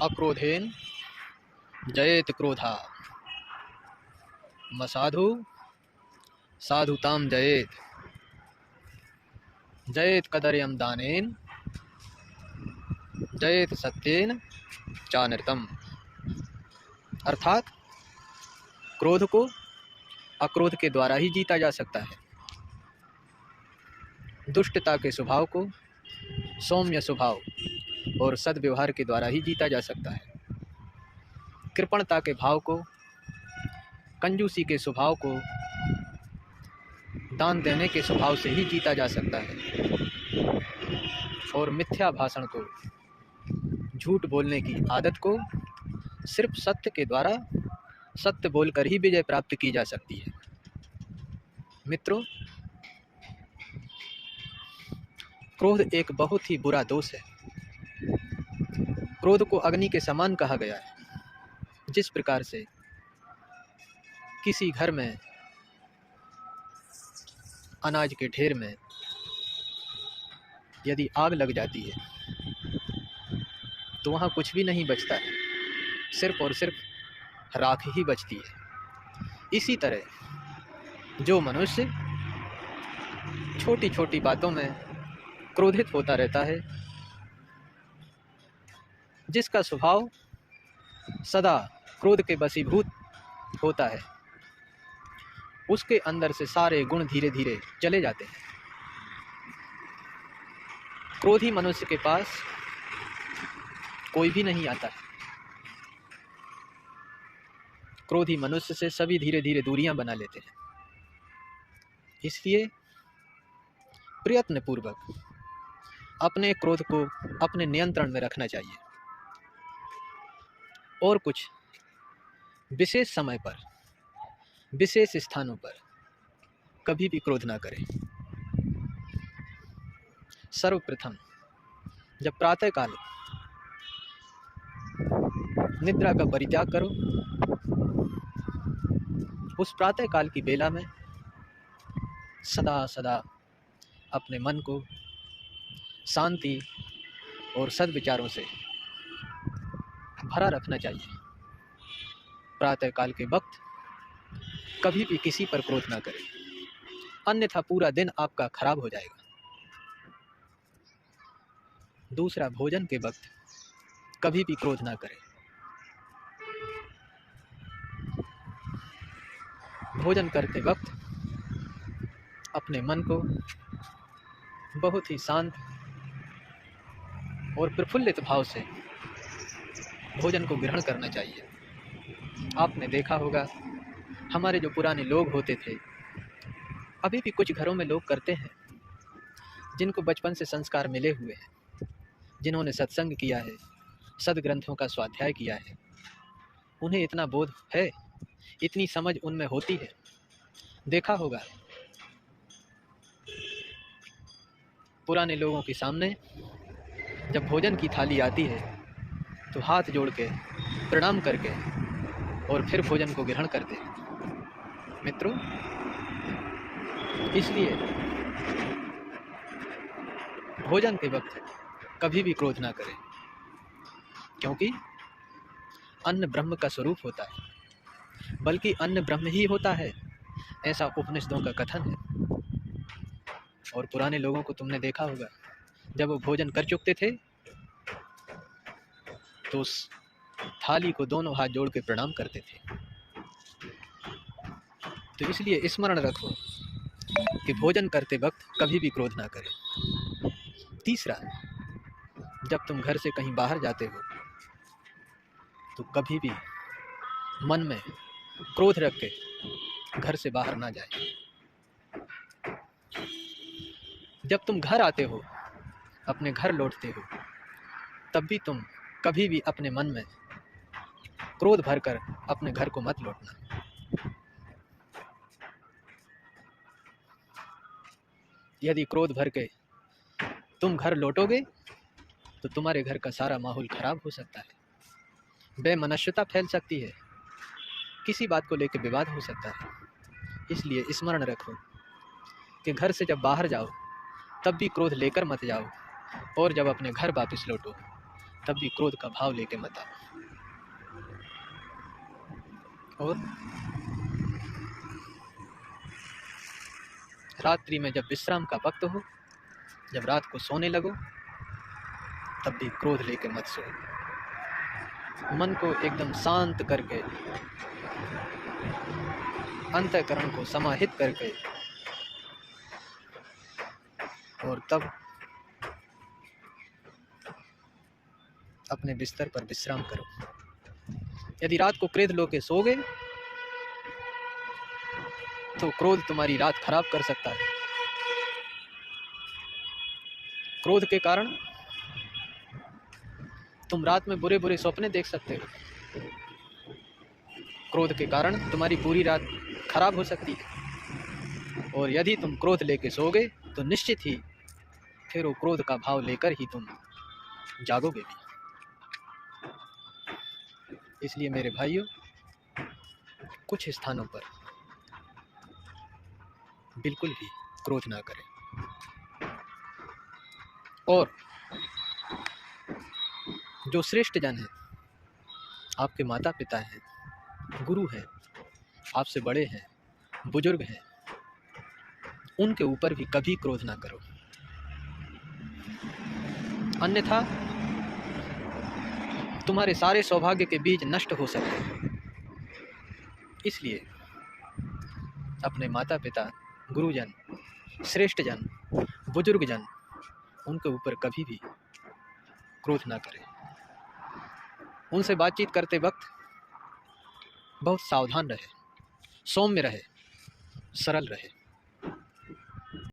अक्रोधेन जयेत क्रोधा, मसाधु साधुताम जयेत, जयेत कदर्यम दानेन, जयेत सत्येन चानृतम। अर्थात क्रोध को अक्रोध के द्वारा ही जीता जा सकता है। दुष्टता के स्वभाव को सौम्य स्वभाव और सद्व्यवहार के द्वारा ही जीता जा सकता है। कृपणता के भाव को, कंजूसी के स्वभाव को, दान देने के स्वभाव से ही जीता जा सकता है। और मिथ्या भाषण को, झूठ बोलने की आदत को सिर्फ सत्य के द्वारा, सत्य बोलकर ही विजय प्राप्त की जा सकती है। मित्रों, क्रोध एक बहुत ही बुरा दोष है। क्रोध को अग्नि के समान कहा गया है। जिस प्रकार से किसी घर में अनाज के ढेर में यदि आग लग जाती है तो वहाँ कुछ भी नहीं बचता है, सिर्फ और सिर्फ राख ही बचती है। इसी तरह जो मनुष्य छोटी छोटी बातों में क्रोधित होता रहता है, जिसका स्वभाव सदा क्रोध के वशीभूत होता है, उसके अंदर से सारे गुण धीरे धीरे चले जाते हैं। क्रोधी मनुष्य के पास कोई भी नहीं आता है। क्रोधी मनुष्य से सभी धीरे धीरे दूरियां बना लेते हैं। इसलिए प्रयत्न पूर्वक अपने क्रोध को अपने नियंत्रण में रखना चाहिए और कुछ विशेष समय पर, विशेष स्थानों पर कभी भी क्रोध ना करें। सर्वप्रथम जब प्रातःकाल निद्रा का परित्याग करो, उस प्रातःकाल की बेला में सदा सदा अपने मन को शांति और सद्विचारों से भरा रखना चाहिए। प्रातःकाल के वक्त कभी भी किसी पर क्रोध ना करें, अन्यथा पूरा दिन आपका खराब हो जाएगा। दूसरा, भोजन के वक्त कभी भी क्रोध ना करें। भोजन करते वक्त अपने मन को बहुत ही शांत और प्रफुल्लित भाव से भोजन को ग्रहण करना चाहिए। आपने देखा होगा, हमारे जो पुराने लोग होते थे, अभी भी कुछ घरों में लोग करते हैं, जिनको बचपन से संस्कार मिले हुए हैं, जिन्होंने सत्संग किया है, सद्ग्रंथों का स्वाध्याय किया है, उन्हें इतना बोध है, इतनी समझ उनमें होती है। देखा होगा, पुराने लोगों के सामने जब भोजन की थाली आती है तो हाथ जोड़ के प्रणाम करके और फिर भोजन को ग्रहण करते हैं। मित्रों, इसलिए भोजन के वक्त कभी भी क्रोध ना करें, क्योंकि अन्न ब्रह्म का स्वरूप होता है, बल्कि अन्न ब्रह्म ही होता है, ऐसा उपनिषदों का कथन है। और पुराने लोगों को तुमने देखा होगा, जब वो भोजन कर चुकते थे तो उस थाली को दोनों हाथ जोड़ के प्रणाम करते थे। तो इसलिए स्मरण रखो कि भोजन करते वक्त कभी भी क्रोध ना करें। तीसरा, जब तुम घर से कहीं बाहर जाते हो तो कभी भी मन में क्रोध रख के घर से बाहर ना जाए। जब तुम घर आते हो, अपने घर लौटते हो, तब भी तुम कभी भी अपने मन में क्रोध भरकर अपने घर को मत लौटना। यदि क्रोध भर के तुम घर लौटोगे तो तुम्हारे घर का सारा माहौल खराब हो सकता है, बेमनस्यता फैल सकती है, किसी बात को लेकर विवाद हो सकता है। इसलिए स्मरण रखो कि घर से जब बाहर जाओ तब भी क्रोध लेकर मत जाओ, और जब अपने घर वापस लौटो तब भी क्रोध का भाव लेके मत आओ। और रात्रि में जब विश्राम का वक्त हो, जब रात को सोने लगो, तब भी क्रोध लेके मत सो। मन को एकदम शांत करके, अंतःकरण को समाहित करके, और तब अपने बिस्तर पर विश्राम करो। यदि रात को क्रोध लेके सोगे तो क्रोध तुम्हारी रात खराब कर सकता है। क्रोध के कारण तुम रात में बुरे बुरे सपने देख सकते हो। क्रोध के कारण तुम्हारी पूरी रात खराब हो सकती है। और यदि तुम क्रोध लेके सोगे तो निश्चित ही फिर वो क्रोध का भाव लेकर ही तुम जागोगे भी। इसलिए मेरे भाइयों, कुछ स्थानों पर बिल्कुल भी क्रोध ना करें। और जो श्रेष्ठ जन हैं, आपके माता पिता हैं, गुरु हैं, आपसे बड़े हैं, बुजुर्ग हैं, उनके ऊपर भी कभी क्रोध ना करो, अन्यथा तुम्हारे सारे सौभाग्य के बीज नष्ट हो सकते हैं। इसलिए अपने माता पिता, गुरुजन, श्रेष्ठ जन, बुजुर्ग जन, उनके ऊपर कभी भी क्रोध ना करें। उनसे बातचीत करते वक्त बहुत सावधान रहे, सौम्य रहे, सरल रहे।